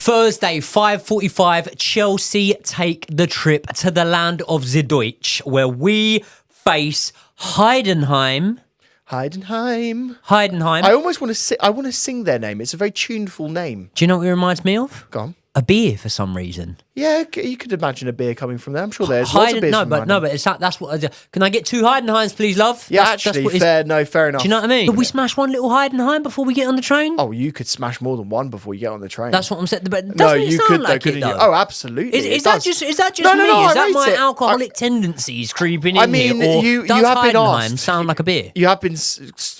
Thursday, 5:45, Chelsea take the trip to the land of the Deutsch, where we face Heidenheim. Heidenheim. I almost want to sing their name. It's a very tuneful name. Do you know what it reminds me of? Go on. A beer for some reason. Yeah, you could imagine a beer coming from there. I'm sure there's lots of beers from Heidenheim. No, but that's what I do. Can I get 2 Heidenheims, please, love? Yeah, fair enough. Do you know what I mean? Could we smash one little Heidenheim before we get on the train? Oh, you could smash more than one before you get on the train. That's what I'm saying. But no, you could though, couldn't you? Oh, absolutely. Is that just me? Is that my alcoholic tendencies creeping in here? Or you does have been Heidenheim asked. sound like a beer? You have been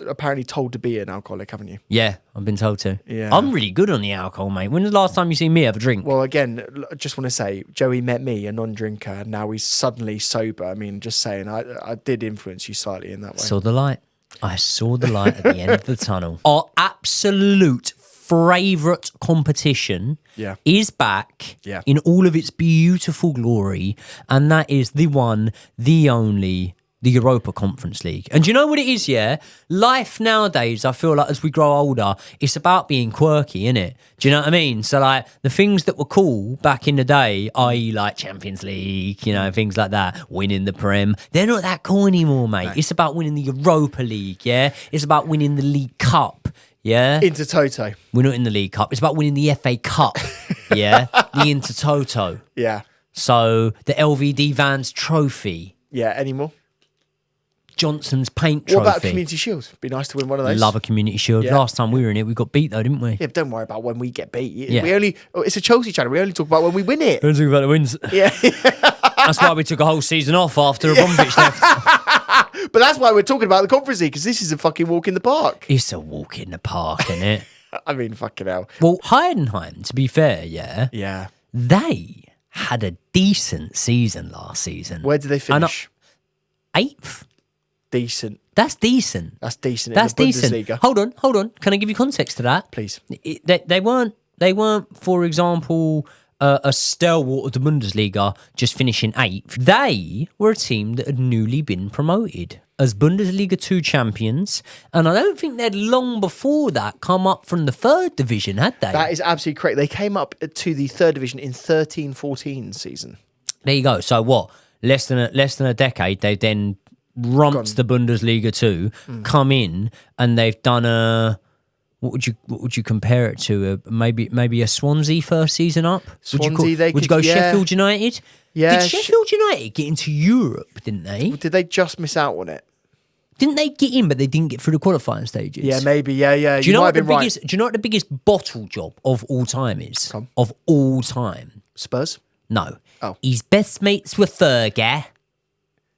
apparently told to be an alcoholic, haven't you? Yeah, I've been told to. Yeah. I'm really good on the alcohol, mate. When was the last time you seen me have a drink? Well, again, I just want to say, Joey met me, a non-drinker, and now he's suddenly sober. I mean, just saying, I did influence you slightly in that way. I saw the light at the end of the tunnel. Our absolute favourite competition is back in all of its beautiful glory, and that is the one, the only, the Europa Conference League. And do you know what it is, yeah? Life nowadays, I feel like as we grow older, it's about being quirky, innit? Do you know what I mean? So, like, the things that were cool back in the day, i.e. like Champions League, you know, things like that, winning the Prem, they're not that cool anymore, mate. No. It's about winning the Europa League, yeah? It's about winning the League Cup, yeah? Intertoto. We're not in the League Cup. It's about winning the FA Cup, yeah? The Intertoto. Yeah. So, the LVD Vans Trophy. Yeah, any more? Johnson's Paint Trophy. What about Community Shield? Be nice to win one of those. Love a Community Shield. Yeah. Last time we were in it, we got beat though, didn't we? Yeah, but don't worry about when we get beat. Yeah. It's a Chelsea channel. We only talk about when we win it. We don't talk about the wins. Yeah. That's why we took a whole season off after Abramovich left. But that's why we're talking about the Conference League, because this is a fucking walk in the park. It's a walk in the park, isn't it? I mean, fucking hell. Well, Heidenheim, to be fair, yeah, they had a decent season last season. Where did they finish? 8th. Decent. That's decent. That's decent. That's in the decent. Bundesliga. Hold on. Can I give you context to that? Please. They weren't, for example, a stalwart of the Bundesliga just finishing 8th. They were a team that had newly been promoted as Bundesliga 2 champions, and I don't think they'd long before that come up from the 3rd division, had they? That is absolutely correct. They came up to the 3rd division in 13-14 season. There you go. So what? Less than a decade, they then rumped the Bundesliga 2, come in, and they've done a... What would you compare it to? Maybe a Swansea first season up? Swansea, would you go Sheffield United? Yeah. Did Sheffield United get into Europe, didn't they? Did they just miss out on it? Didn't they get in, but they didn't get through the qualifying stages? Yeah, maybe. Yeah. Do you know what the biggest bottle job of all time is? Come. Of all time? Spurs? No. Oh. He's best mates with Fergie.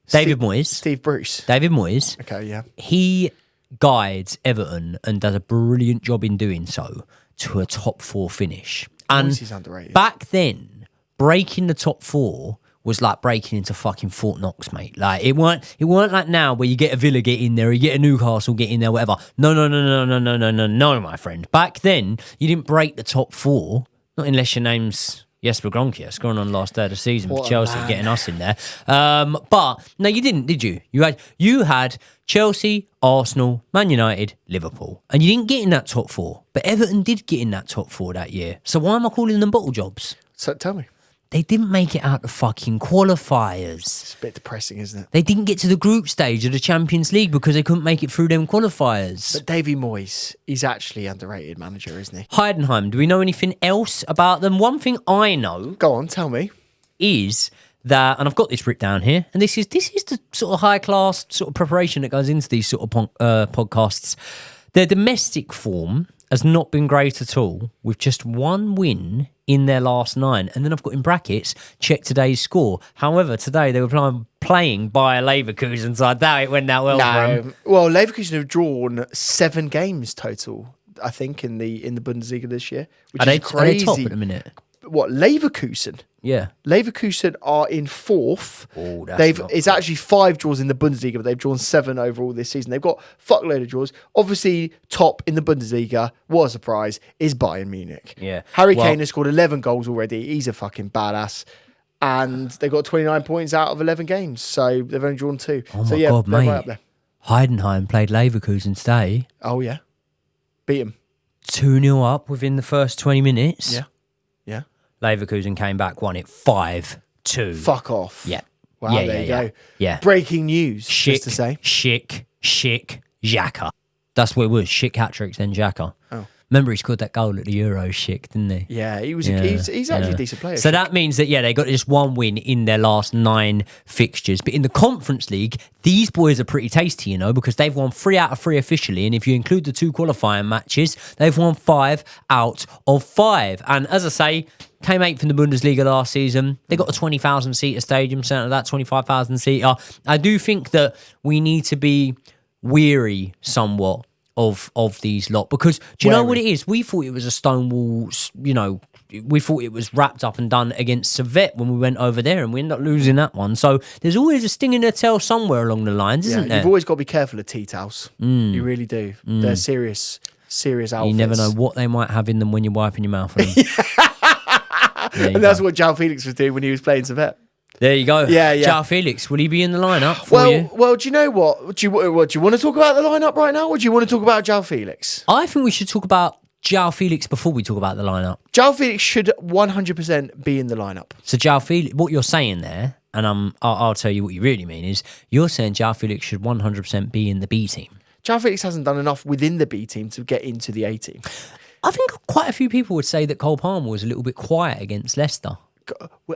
David Moyes. Steve Bruce. David Moyes. Okay, yeah. He guides Everton and does a brilliant job in doing so to a top 4 finish. And Moyes is underrated. Back then, breaking the top 4 was like breaking into fucking Fort Knox, mate. Like it weren't like now where you get a Villa get in there, or you get a Newcastle get in there, whatever. No, my friend. Back then, you didn't break the top 4, not unless your name's Jesper Gronkia, scoring on the last day of the season for Chelsea, getting us in there. But no, you didn't, did you? You had Chelsea, Arsenal, Man United, Liverpool, and you didn't get in that top 4. But Everton did get in that top 4 that year. So why am I calling them bottle jobs? So tell me. They didn't make it out the fucking qualifiers. It's a bit depressing, isn't it? They didn't get to the group stage of the Champions League because they couldn't make it through them qualifiers. But Davy Moyes, he's actually underrated manager, isn't he? Heidenheim, do we know anything else about them? One thing I know... Go on, tell me. ...is that, and I've got this written down here, and this is the sort of high-class sort of preparation that goes into these sort of podcasts. Their domestic form has not been great at all, with just 1 win in their last 9. And then I've got in brackets, check today's score. However, today they were playing by Leverkusen, so I doubt it went that well for them. Well, Leverkusen have drawn 7 games total, I think, in the Bundesliga this year, which is crazy. Are they top at the minute? What, Leverkusen? Yeah. Leverkusen are in 4th. Oh, it's actually 5 draws in the Bundesliga, but they've drawn 7 overall this season. They've got fuckload of draws. Obviously, top in the Bundesliga, what a surprise, is Bayern Munich. Yeah. Harry Kane has scored 11 goals already. He's a fucking badass. And they've got 29 points out of 11 games. So they've only drawn 2. Oh, so my God, they're mate. right up there. Heidenheim played Leverkusen today. Oh, yeah. Beat them. 2-0 up within the first 20 minutes. Yeah. Leverkusen came back, won it 5-2. Fuck off. Yeah. Wow, yeah, there you yeah, go. Yeah. Breaking news, just to say. Xhaka. That's what it was. Schick hat-tricks, then Xhaka. Oh. Remember, he scored that goal at the Euros, Schick, didn't he? Yeah, he's actually a decent player. So that means that, they got just one win in their last 9 fixtures. But in the Conference League, these boys are pretty tasty, because they've won 3 out of 3 officially. And if you include the 2 qualifying matches, they've won 5 out of 5. And as I say, came 8th in the Bundesliga last season. They got a 20,000-seater stadium, centre of that 25,000-seater. I do think that we need to be weary somewhat of these lot, because do you know what it is? We thought it was a Stonewall, we thought it was wrapped up and done against Servette when we went over there, and we ended up losing that one. So there's always a sting in their tail somewhere along the lines, isn't there? You've always got to be careful of tea towels. You really do. They're serious outfits. You never know what they might have in them when you're wiping your mouth on them. And that's what João Felix was doing when he was playing Servette. There you go. Yeah. João Felix, will he be in the lineup for you? Well, do you know what? Do you want to talk about the lineup right now, or do you want to talk about João Felix? I think we should talk about João Felix before we talk about the lineup. João Felix should 100% be in the lineup. So João Felix, what you're saying there, and I'll tell you what you really mean, is you're saying João Felix should 100% be in the B team. João Felix hasn't done enough within the B team to get into the A team. I think quite a few people would say that Cole Palmer was a little bit quiet against Leicester.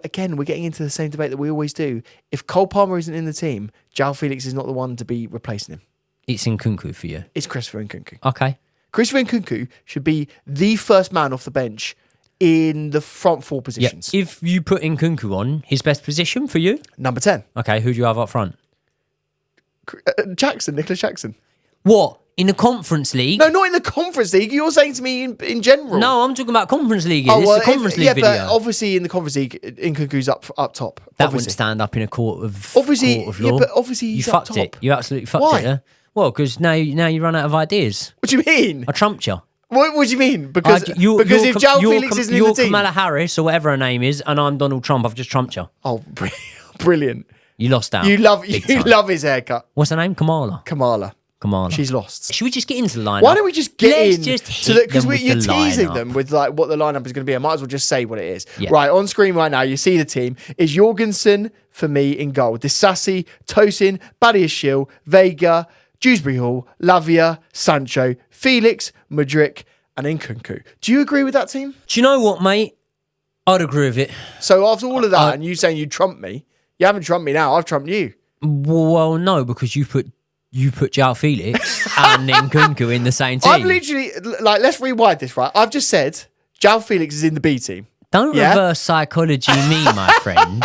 Again, we're getting into the same debate that we always do. If Cole Palmer isn't in the team, João Felix is not the one to be replacing him. It's Nkunku for you. It's Christopher Nkunku. Okay. Christopher Nkunku should be the first man off the bench in the front 4 positions. Yeah. If you put Nkunku on, his best position for you? Number 10. Okay, who do you have up front? Nicholas Jackson. What? In the Conference League? No, not in the Conference League. You're saying to me in general. No, I'm talking about Conference League. This is the Conference League video. But obviously in the Conference League, Nkunku's up top. That wouldn't stand up in a court of law. But obviously he's you up fucked top. it. You absolutely fucked Why? it. Yeah? Well, because now you run out of ideas. What do you mean? I trumped you. What do you mean? Because if João Felix isn't in the team... You're Kamala Harris or whatever her name is, and I'm Donald Trump. I've just trumped you. Oh, brilliant. You lost out. You love his haircut. What's her name? Kamala. She's lost. Should we just get into the lineup? Why don't we just get because you're teasing them with like what the lineup is going to be. I might as well just say what it is. Yeah. Right, on screen right now, you see the team is Jorgensen for me in goal. Disasi, Tosin, Badiashile, Vega, Dewsbury Hall, Lavia, Sancho, Felix, Mudryk, and Nkunku. Do you agree with that team? Do you know what, mate? I'd agree with it. So after all of that, and you saying you trumped me, you haven't trumped me now. I've trumped you. Well, no, because you put João Felix and Nkunku in the same team. I've literally, let's rewind this, right? I've just said João Felix is in the B team. Don't reverse psychology me, my friend.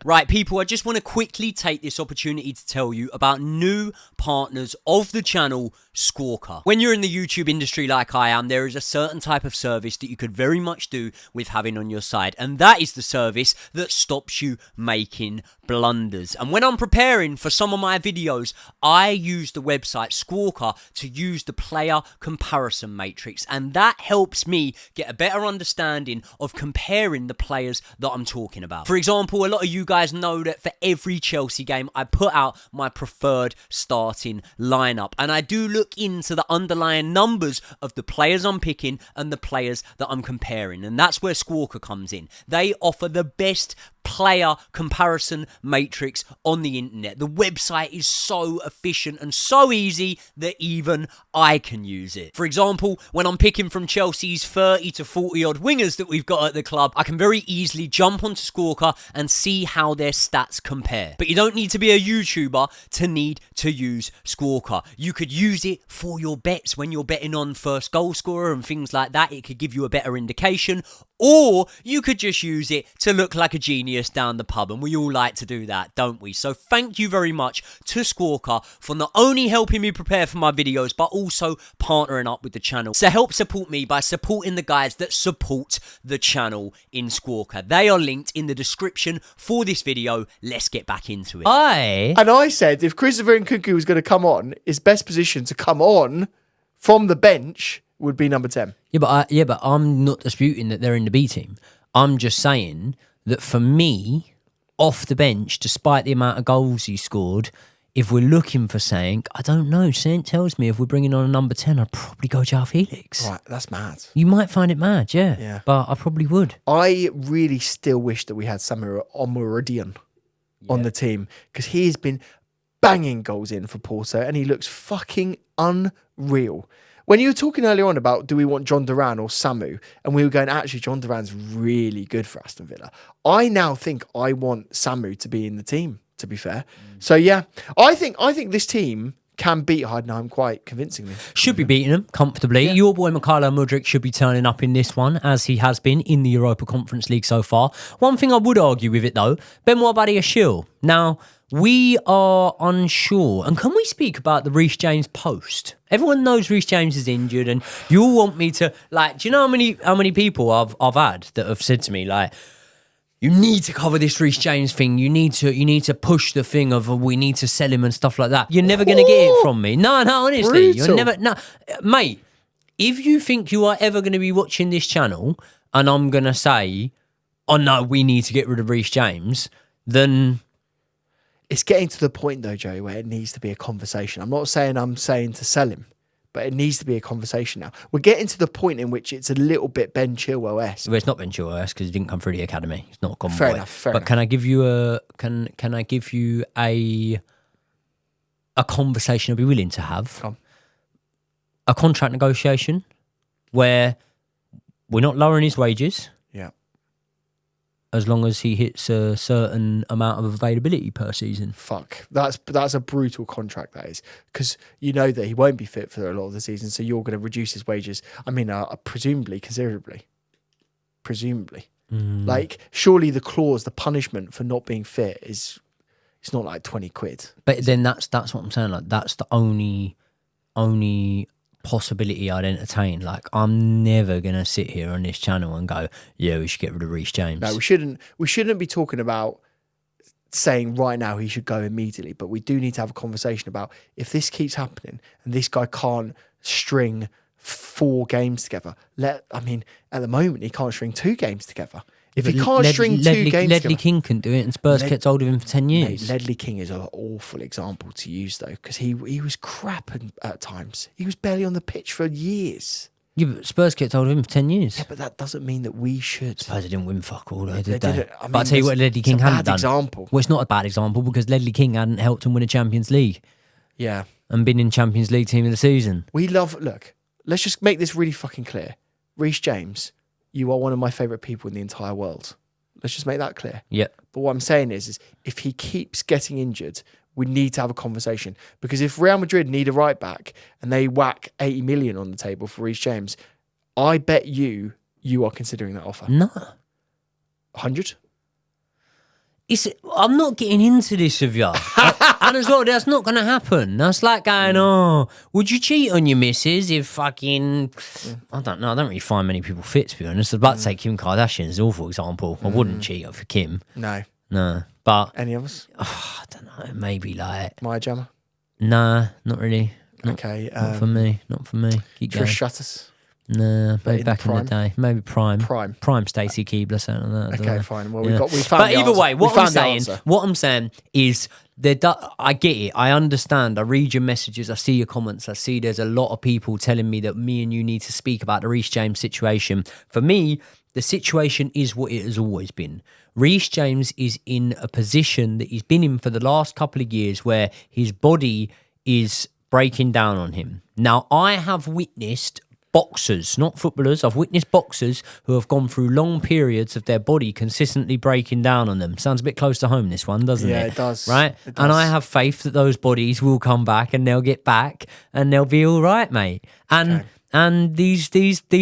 Right, people, I just want to quickly take this opportunity to tell you about new partners of the channel, Squawker. When you're in the YouTube industry like I am, there is a certain type of service that you could very much do with having on your side, and that is the service that stops you making blunders. And when I'm preparing for some of my videos, I use the website Squawker to use the player comparison matrix, and that helps me get a better understanding of comparing the players that I'm talking about. For example, a lot of you guys know that for every Chelsea game, I put out my preferred starting lineup, and I do look into the underlying numbers of the players I'm picking and the players that I'm comparing, and that's where Squawker comes in. They offer the best player comparison matrix on the internet. The website is so efficient and so easy that even I can use it. For example, when I'm picking from Chelsea's 30 to 40 odd wingers that we've got at the club, I can very easily jump onto Squawker and see how their stats compare. But you don't need to be a YouTuber to need to use Squawker. You could use it for your bets when you're betting on first goal scorer and things like that. It could give you a better indication. Or you could just use it to look like a genius down the pub, and we all like to do that, don't we? So thank you very much to Squawker for not only helping me prepare for my videos, but also partnering up with the channel. So help support me by supporting the guys that support the channel in Squawker. They are linked in the description for this video. Let's get back into it. I said if Christopher Nkunku was going to come on, his best position to come on from the bench would be number 10. Yeah, but I'm not disputing that they're in the B team. I'm just saying that for me, off the bench, despite the amount of goals he scored, if we're looking for something, I don't know. Saint tells me if we're bringing on a number 10, I'd probably go João Felix. Right, that's mad. You might find it mad, yeah. But I probably would. I really still wish that we had Samu Omorodion on the team, because he has been banging goals in for Porto and he looks fucking unreal. When you were talking earlier on about do we want John Duran or Samu, and we were going, actually, John Duran's really good for Aston Villa. I now think I want Samu to be in the team, to be fair. So, yeah, I think this team can beat Heidenheim quite convincingly. Should be beating them comfortably. Yeah. Your boy 𝐒𝐿𝐻 Mudryk should be turning up in this one, as he has been in the Europa Conference League so far. One thing I would argue with it, though, Benoit 𝐉𝐻𝐻𝐿. Now, we are unsure. And can we speak about the Reece James post? Everyone knows Reece James is injured, and you all want me to, like, do you know how many people I've had that have said to me, like, you need to cover this Reece James thing. You need to push the thing of we need to sell him and stuff like that. You're never going to get it from me. No, honestly. Brutal. You're never... No, mate, if you think you are ever going to be watching this channel and I'm going to say, oh, no, we need to get rid of Reece James, then... It's getting to the point, though, Joey, where it needs to be a conversation. I'm saying to sell him, but it needs to be a conversation now. We're getting to the point in which it's a little bit Ben Chilwell-esque. Well, it's not Ben Chilwell-esque because he didn't come through the academy. He's not a common boy. Fair enough. Can I give you a conversation I'd be willing to have? Come. A contract negotiation where we're not lowering his wages. Yeah. As long as he hits a certain amount of availability per season. Fuck. That's a brutal contract, that is. Because you know that he won't be fit for a lot of the season, so you're going to reduce his wages, I mean, presumably, considerably. Presumably. Like, surely the clause, the punishment for not being fit it's not like 20 quid. But then that's what I'm saying. Like, that's the only possibility I'd entertain. Like, I'm never gonna sit here on this channel and go, yeah, we should get rid of Reece James. No, we shouldn't be talking about saying right now he should go immediately, but we do need to have a conversation about if this keeps happening and this guy can't string 4 games together. At the moment he can't string 2 games together. If he can't string 2 games together... Ledley King can do it, and Spurs kept hold of him for 10 years. Mate, Ledley King is an awful example to use, though, because he was crap at times. He was barely on the pitch for years. Yeah, but Spurs kept hold of him for 10 years. Yeah, but that doesn't mean that we should. Spurs didn't win fuck all, though, did they? But I'll tell you what Ledley King hadn't done. Example. Well, it's not a bad example, because Ledley King hadn't helped him win a Champions League. Yeah. And been in Champions League team of the season. Look, let's just make this really fucking clear. Reece James, you are one of my favourite people in the entire world. Let's just make that clear. Yeah. But what I'm saying is if he keeps getting injured, we need to have a conversation. Because if Real Madrid need a right back and they whack 80 million on the table for Reece James, I bet you are considering that offer. No. 100? I'm not getting into this with you. And as well, that's not going to happen. That's like going, would you cheat on your missus if fucking... I don't know. I don't really find many people fit, to be honest. I'd like to say Kim Kardashian is an awful example. I wouldn't cheat for Kim. No. But... Any of us? I don't know. Maybe like... Maya Jama? Nah, not really. Okay. Not for me. Not for me. Keep going. Trish Stratus? Nah, maybe back in the day. Maybe Prime. Prime Stacey Keebler, something like that. Okay, fine. Well, we found But the either answer. way, what I'm saying is I get it. I understand. I read your messages. I see your comments. I see there's a lot of people telling me that me and you need to speak about the Reece James situation. For me, the situation is what it has always been. Reece James is in a position that he's been in for the last couple of years where his body is breaking down on him. Now, I have witnessed boxers, not footballers. I've witnessed boxers who have gone through long periods of their body consistently breaking down on them. Sounds a bit close to home, this one, doesn't it? Yeah, it does. Right? It does. And I have faith that those bodies will come back and they'll get back and they'll be all right, mate. And these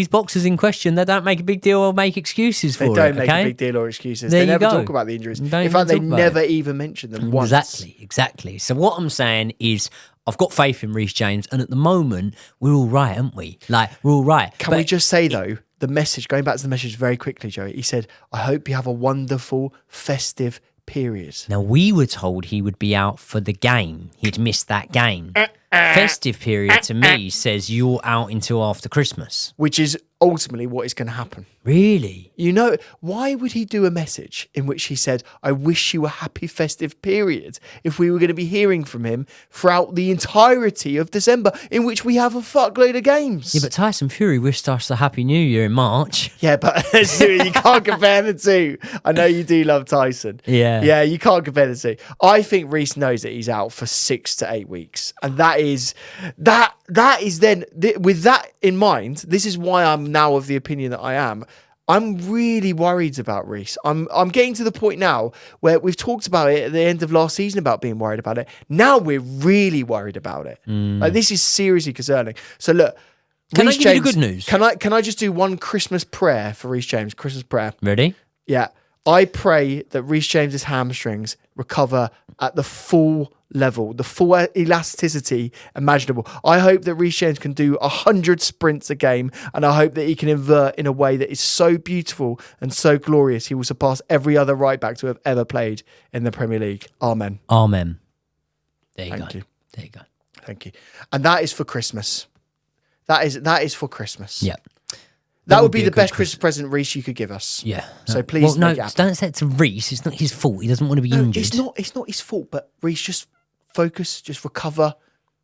boxers in question, they don't make a big deal or make excuses for it. They don't make a big deal or excuses. They never talk about the injuries. In fact, they never even mention them once. Exactly. So what I'm saying is, I've got faith in Reece James, and at the moment, we're all right, aren't we? Like, we're all right. Can we just say, though, the message, going back to the message very quickly, Joey, he said, I hope you have a wonderful, festive period. Now, we were told he would be out for the game. He'd missed that game. festive period to me says you're out until after Christmas. Which is ultimately what is going to happen. Really? You know, why would he do a message in which he said, I wish you a happy festive period, if we were going to be hearing from him throughout the entirety of December, in which we have a fuckload of games? Yeah, but Tyson Fury wished us a happy new year in March. Yeah, but you can't compare the two. I know you do love Tyson. Yeah, you can't compare the two. I think Reece knows that he's out for 6 to 8 weeks, and that is then with that in mind. This is why I'm now of the opinion that I am. I'm really worried about Reece. I'm getting to the point now where we've talked about it at the end of last season about being worried about it. Now we're really worried about it. Like, this is seriously concerning. So look. Can Reece I give James, you the good news? Can I just do one Christmas prayer for Reece James? Christmas prayer. Ready? Yeah. I pray that Reece James's hamstrings recover at the full level, the full elasticity imaginable. I hope that Reece James can do 100 sprints a game, and I hope that he can invert in a way that is so beautiful and so glorious he will surpass every other right back to have ever played in the Premier League. Amen. Amen. There you go. Thank you. There you go. Thank you. And that is for Christmas. That is for Christmas. Yeah. That would be the best Christmas present, Reece, you could give us. Yeah. So please make it happen. Don't say it to Reece. It's not his fault. He doesn't want to be injured. It's not his fault, but Reece, just focus, just recover.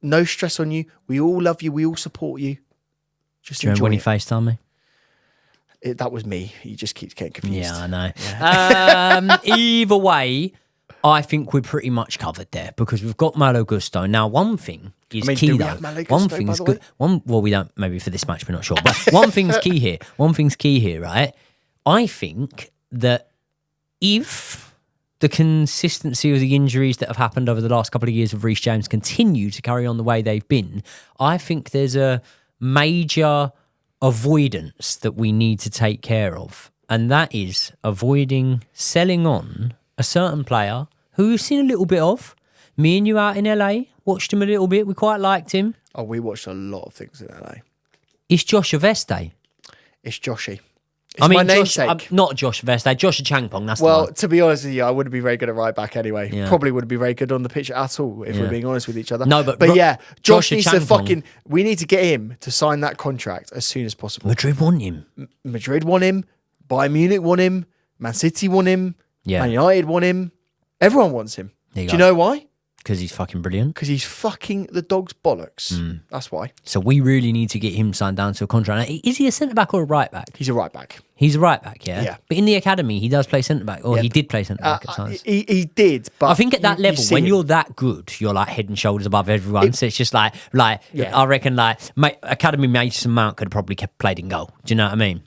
No stress on you. We all love you. We all support you. Just enjoy when he it. FaceTimed me? That was me. He just keeps getting confused. Yeah, I know. Yeah. Either way, I think we're pretty much covered there because we've got Malo Gusto. Now, one thing is key do we though. have Malo Gusto, One by thing's the good. way? Well, we don't. Maybe for this match, we're not sure. But one thing's key here. One thing's key here, right? I think that if the consistency of the injuries that have happened over the last couple of years of Reece James continue to carry on the way they've been, I think there's a major avoidance that we need to take care of, and that is avoiding selling on a certain player who we've seen a little bit of. Me and you out in LA watched him a little bit. We quite liked him. Oh, we watched a lot of things in LA. It's Josh Aveste. It's Joshy. It's my namesake. Not Josh Aveste. Josh Acheampong. That's well, the one. to be honest with you, I wouldn't be very good at right back anyway. Yeah. Probably wouldn't be very good on the pitch at all, if we're being honest with each other. No, but yeah, Josh needs to Acheampong, we need to get him to sign that contract as soon as possible. Madrid want him. Madrid want him. Bayern Munich want him. Man City want him. Yeah. Man United want him. Everyone wants him. Do you know why? Because he's fucking brilliant. Because he's fucking the dog's bollocks. That's why. So we really need to get him signed down to a contract. Now, is he a centre-back or a right-back? He's a right-back. He's a right-back, yeah? Yeah. But in the academy, he does play centre-back, or he did play centre-back at times. He did, but I think at that level, when him. you're that good, you're like head and shoulders above everyone. So it's just like I reckon Academy Mason Mount could have probably played in goal. Do you know what I mean?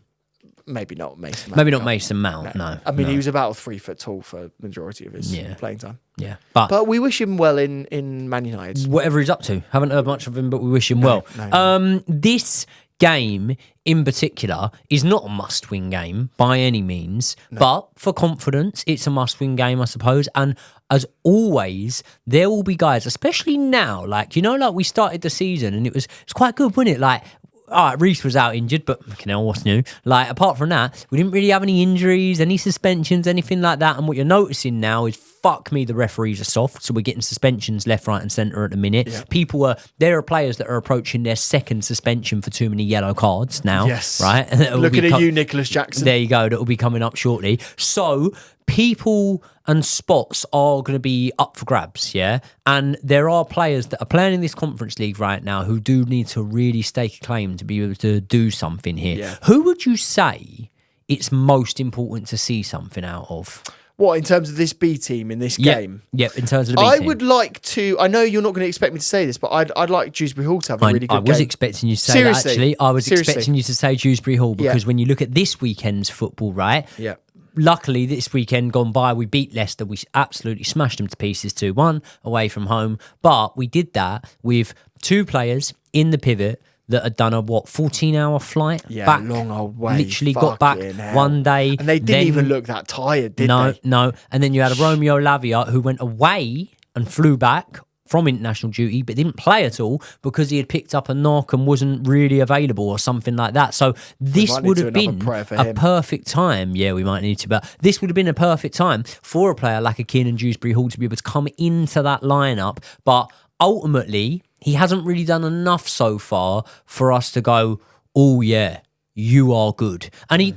Maybe not Mason Mount. Maybe not Mason Mount, no. I mean, he was about 3 foot tall for the majority of his playing time. Yeah. But we wish him well in Man United. Whatever he's up to. Haven't heard much of him, but we wish him well. No. This game in particular is not a must-win game by any means, but for confidence, it's a must-win game, I suppose. And as always, there will be guys, especially now, like we started the season and it's quite good, wasn't it? Like, all right, Reece was out injured, but what's new? Like, apart from that, we didn't really have any injuries, any suspensions, anything like that. And what you're noticing now is, fuck me, the referees are soft. So we're getting suspensions left, right, and centre at the minute. Yeah. There are players that are approaching their second suspension for too many yellow cards now. Yes. Right? Looking at you, Nicholas Jackson. There you go. That will be coming up shortly. So people and spots are going to be up for grabs, yeah? And there are players that are playing in this Conference League right now who do need to really stake a claim to be able to do something here. Yeah. Who would you say it's most important to see something out of? What, in terms of this B team in this game? Yep, in terms of the B team. I would like to, I know you're not going to expect me to say this, but I'd like Dewsbury Hall to have a really good game. I was expecting you to say that, actually. I was expecting you to say Dewsbury Hall because when you look at this weekend's football, right? Yeah. Luckily, this weekend gone by, we beat Leicester. We absolutely smashed them to pieces 2-1 away from home. But we did that with 2 players in the pivot that had done a 14-hour flight back, long old way. Literally got back one day, and they didn't even look that tired, did they? No. And then you had a Romeo Lavia who went away and flew back from international duty, but didn't play at all because he had picked up a knock and wasn't really available or something like that. So this would have been a perfect time. Yeah, we might need to, but this would have been a perfect time for a player like a Keane and Dewsbury Hall to be able to come into that lineup. But ultimately, he hasn't really done enough so far for us to go, oh yeah, you are good. And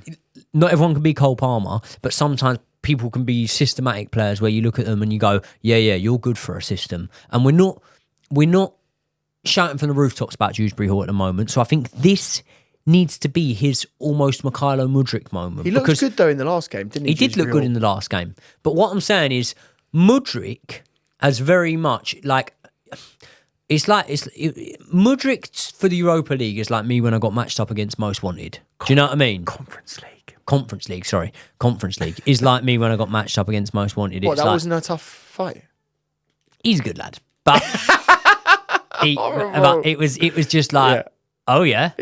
not everyone can be Cole Palmer, but sometimes people can be systematic players where you look at them and you go, yeah, you're good for a system. And we're not shouting from the rooftops about Dewsbury Hall at the moment. So I think this needs to be his almost Mykhailo Mudryk moment. He looked good though in the last game, didn't he? He did look good in the last game. But what I'm saying is Mudryk has very much Mudryk for the Europa League is like me when I got matched up against Most Wanted. Do you know what I mean? Conference League is like me when I got matched up against Most Wanted. What, that wasn't a tough fight? He's a good lad. But, it was just like, oh yeah.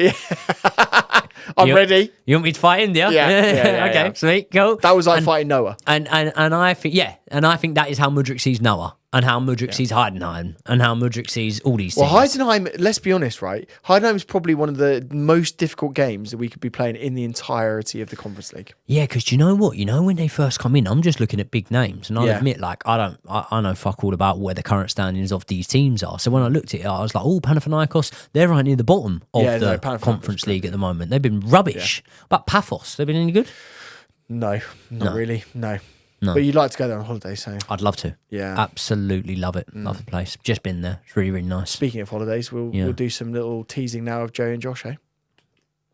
I'm ready. You want me to fight him, yeah? Yeah. Okay, sweet, cool. That was like fighting Noah. And I think that is how Mudryk sees Noah, and how Mudryk sees Heidenheim, and how Mudryk sees all these things. Well, Heidenheim, let's be honest, right? Heidenheim is probably one of the most difficult games that we could be playing in the entirety of the Conference League. Yeah, because you know what? You know, when they first come in, I'm just looking at big names, and I'll admit, like, I know fuck all about where the current standings of these teams are. So when I looked at it, I was like, oh, Panathinaikos, they're right near the bottom of the Conference League at the moment. They've been rubbish. Yeah. But Paphos, they've been any good? No, not really. No. But you'd like to go there on holiday, so... I'd love to. Yeah. Absolutely love it. Love the place. Just been there. It's really, really nice. Speaking of holidays, we'll do some little teasing now of Joey and Josh, eh?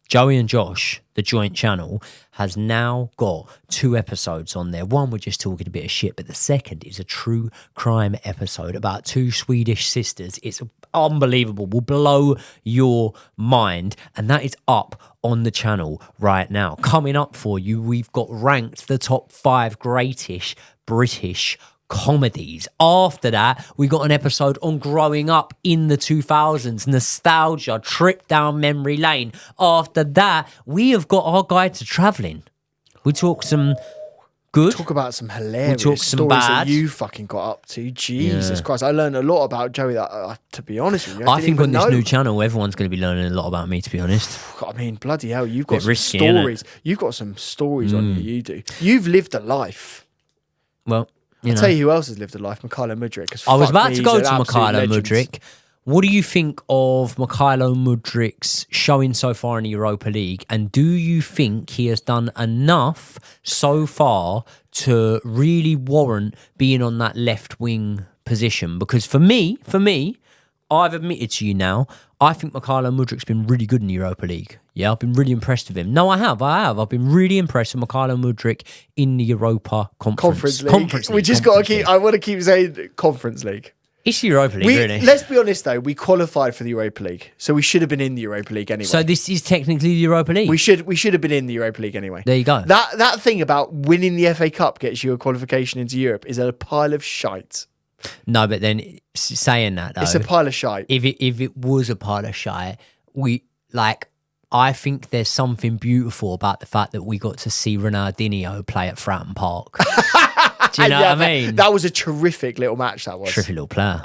Joey and Josh, the joint channel, has now got 2 episodes on there. One, we're just talking a bit of shit, but the second is a true crime episode about 2 Swedish sisters. It's unbelievable. Will blow your mind. And that is up on the channel right now. Coming up for you, we've got ranked the top 5 greatest British comedies. After that, we got an episode on growing up in the 2000s, nostalgia, trip down memory lane. After that, we have got our guide to travelling. We talk some good. Talk about some hilarious some stories bad. that you fucking got up to. Jesus Christ. I learned a lot about Joey that, to be honest with you, I think on this new channel, everyone's going to be learning a lot about me, to be honest. I mean, bloody hell, you've got some risky, stories. You've got some stories on you do. You've lived a life. Well, I'll tell you who else has lived a life. Mykhailo Mudryk. I was about to go to Mykhailo Mudryk. What do you think of Mykhailo Mudryk's showing so far in the Europa League? And do you think he has done enough so far to really warrant being on that left wing position? Because for me, I've admitted to you now, I think Mykhailo Mudryk's been really good in the Europa League. Yeah, I've been really impressed with him. No, I have. I've been really impressed with Mykhailo Mudryk in the Europa Conference League. We just got to keep, I want to keep saying Conference League. It's the Europa League, really. Let's be honest, though. We qualified for the Europa League, so we should have been in the Europa League anyway. So this is technically the Europa League? We should have been in the Europa League anyway. There you go. That thing about winning the FA Cup gets you a qualification into Europe is a pile of shite. No, but then saying that, though, it's a pile of shite. If it was a pile of shite, I think there's something beautiful about the fact that we got to see Ronaldinho play at Fratton Park. Do you know what I mean? That was a terrific little match, that was. Terrific little player.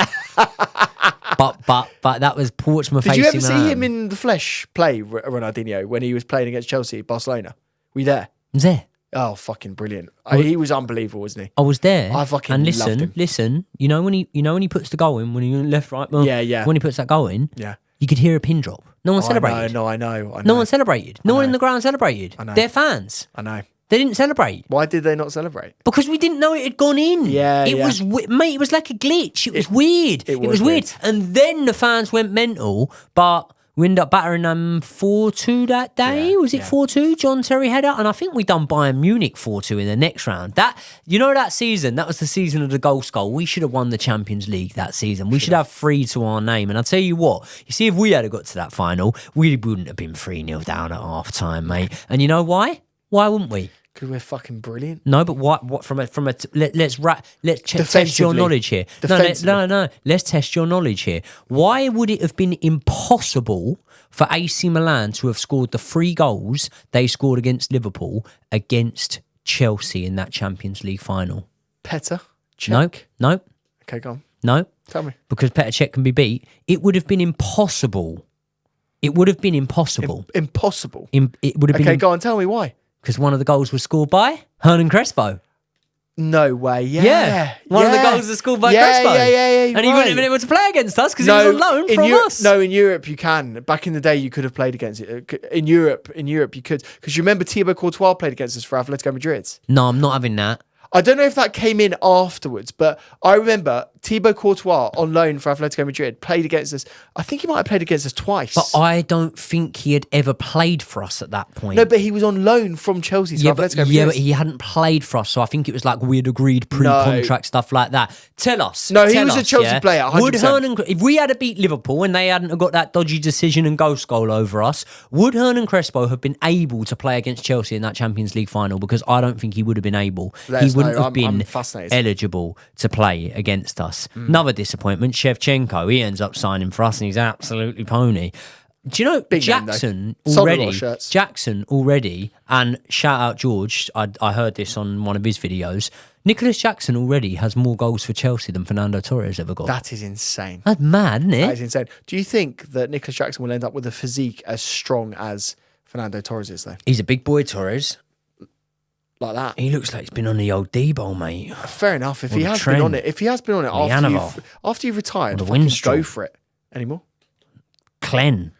but that was Portsmouth. Did you ever see him in the flesh play, Ronaldinho, when he was playing against Chelsea, Barcelona? Were you there? I was there. Oh, fucking brilliant. He was unbelievable, wasn't he? I was there. I fucking loved him. Listen, you know when he puts the goal in, when he left, right, well, when he puts that goal in, you could hear a pin drop. No one celebrated. I know. No one celebrated. No one in the ground celebrated. I know. They're fans. I know. They didn't celebrate. Why did they not celebrate? Because we didn't know it had gone in. It was, mate, it was like a glitch. It was weird. It was weird. And then the fans went mental, but we ended up battering them 4-2 that day. Was it 4-2? John Terry header? And I think we done Bayern Munich 4-2 in the next round. That season, that was the season of the goal skull. We should have won the Champions League that season. We should have 3 to our name. And I'll tell you what, you see, if we had got to that final, we wouldn't have been 3-0 down at half time, mate. And you know why? Why wouldn't we? Because we're fucking brilliant. No, but what let's test your knowledge here. No. Let's test your knowledge here. Why would it have been impossible for AC Milan to have scored the 3 goals they scored against Liverpool against Chelsea in that Champions League final? Petr Cech. No. Okay, go on. No. Tell me. Because Petr Cech can be beat. It would have been impossible. It would have been impossible. Impossible? It would have been. Okay, go on. Tell me why. Because one of the goals was scored by Hernan Crespo. No way. Yeah. One of the goals was scored by Crespo. Yeah. And he wouldn't have been able to play against us because he was on loan from us. No, in Europe you can. Back in the day, you could have played against it. In Europe you could. Because you remember 𝐉𝐻𝐶𝐄𝐑𝐈𝐁𝐄 played against us for Athletic Madrid. No, I'm not having that. I don't know if that came in afterwards, but I remember 𝐉𝐻𝐶𝐄𝐑𝐈𝐁𝐄 on loan for Atletico Madrid played against us. I think he might have played against us twice. But I don't think he had ever played for us at that point. No, but he was on loan from Chelsea to Atletico Madrid. Yeah, but he hadn't played for us, so I think it was like we'd agreed pre-contract stuff like that. Tell us. No, he was a Chelsea player, 100%. Would Hernan, if we had to beat Liverpool and they hadn't got that dodgy decision and ghost goal over us, would Hernan Crespo have been able to play against Chelsea in that Champions League final? Because I don't think he would have been able. He wouldn't have been eligible to play against us. Another disappointment, 𝐒𝐄𝐑𝐈𝐁𝐄. He ends up signing for us and he's absolutely pony. Do you know Big Jackson name, already? Jackson already, and shout out George. I heard this on one of his videos. Nicholas Jackson already has more goals for Chelsea than Fernando Torres ever got. That is insane. That's mad, isn't it? That is insane. Do you think that Nicholas Jackson will end up with a physique as strong as Fernando Torres is, though? He's a big boy, Torres. Like that. He looks like he's been on the old D-ball, mate. Fair enough. If he has been on it, after you've retired, go for it. Anymore? 𝐒𝐿.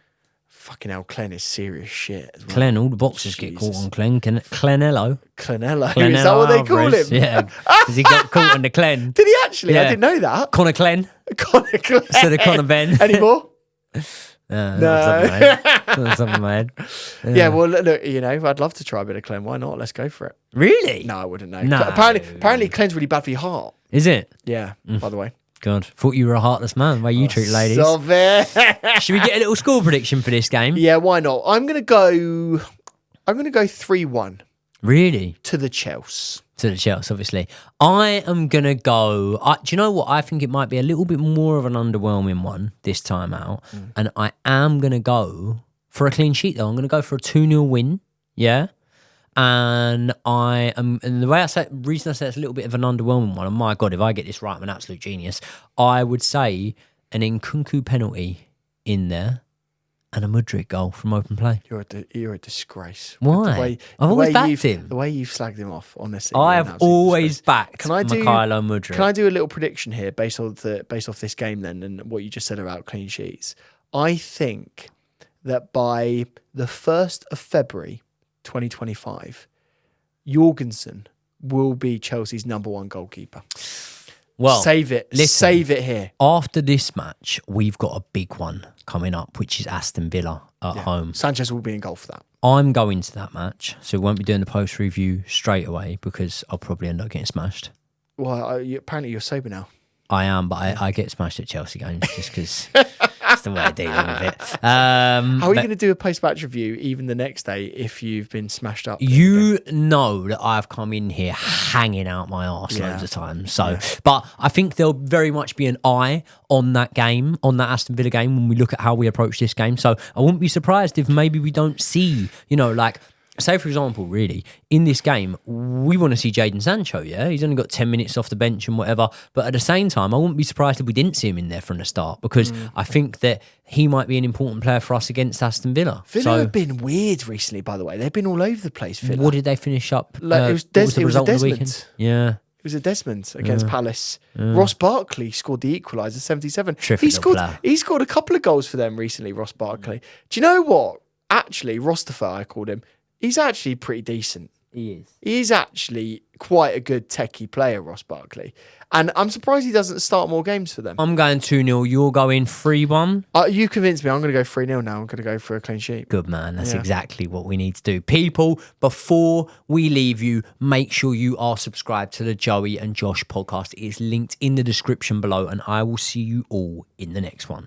Fucking hell, 𝐒𝐿 is serious shit as well. 𝐒𝐿, all the boxers get caught on 𝐒𝐿. 𝐒𝐿. 𝐒𝐿. Is that what they call him? Yeah. Because he got caught on the 𝐒𝐿. Did he actually? Yeah. I didn't know that. Conor 𝐒𝐿. Conor 𝐒𝐿. Instead of Conor Ben. Anymore? No. Something mad. Yeah, well, look, you know, I'd love to try a bit of 𝐒𝐿. Why not? Let's go for it. Really? No, I wouldn't know. No. Apparently 𝐒𝐿's really bad for your heart. Is it? Yeah, by the way. God, thought you were a heartless man. The way you treat ladies. Stop it. Should we get a little score prediction for this game? Yeah, why not? I'm gonna go 3-1. Really? To the Chelsea. To the Chelsea, obviously. I am going to go... do you know what? I think it might be a little bit more of an underwhelming one this time out. And I am going to go for a clean sheet, though. I'm going to go for a 2-0 win. Yeah? And and the way I say, reason I say it's a little bit of an underwhelming one, and my God, if I get this right, I'm an absolute genius. I would say an 𝐒𝐄𝐑𝐈𝐁𝐄 penalty in there and a Mudryk goal from open play. You're a disgrace. Why? I've always backed him. The way you've slagged him off, honestly. I have always backed Mykhailo Mudryk. Can I do a little prediction here based off this game then and what you just said about clean sheets? I think that by the 1st of February 2025, Jorgensen will be Chelsea's _1 goalkeeper. Well, save it. Listen, save it here. After this match, we've got a big one coming up, which is Aston Villa at home. Sanchez will be in goal for that. I'm going to that match, so we won't be doing the post review straight away because I'll probably end up getting smashed. Well, apparently you're sober now. I am, but I get smashed at Chelsea games just because that's the way I deal with it. How are you going to do a post-match review even the next day if you've been smashed up? You know that I've come in here hanging out my arse loads of times. So, but I think there'll very much be an eye on that game, on that Aston Villa game, when we look at how we approach this game. So I wouldn't be surprised if maybe we don't see, like, say, for example, really, in this game, we want to see Jadon Sancho, yeah? He's only got 10 minutes off the bench and whatever. But at the same time, I wouldn't be surprised if we didn't see him in there from the start because I think that he might be an important player for us against Aston Villa. Villa have been weird recently, by the way. They've been all over the place, Villa. What did they finish up? It was a Desmond. Yeah. It was a Desmond against Palace. Ross Barkley scored the equaliser, 77. He scored a couple of goals for them recently, Ross Barkley. Do you know what? Actually, Rostafer, I called him. He's actually pretty decent. He is. He's actually quite a good techie player, Ross Barkley. And I'm surprised he doesn't start more games for them. I'm going 2-0. You're going 3-1. You convinced me. I'm going to go 3-0 now. I'm going to go for a clean sheet. Good, man. That's exactly what we need to do. People, before we leave you, make sure you are subscribed to the Joey and Josh podcast. It is linked in the description below, and I will see you all in the next one.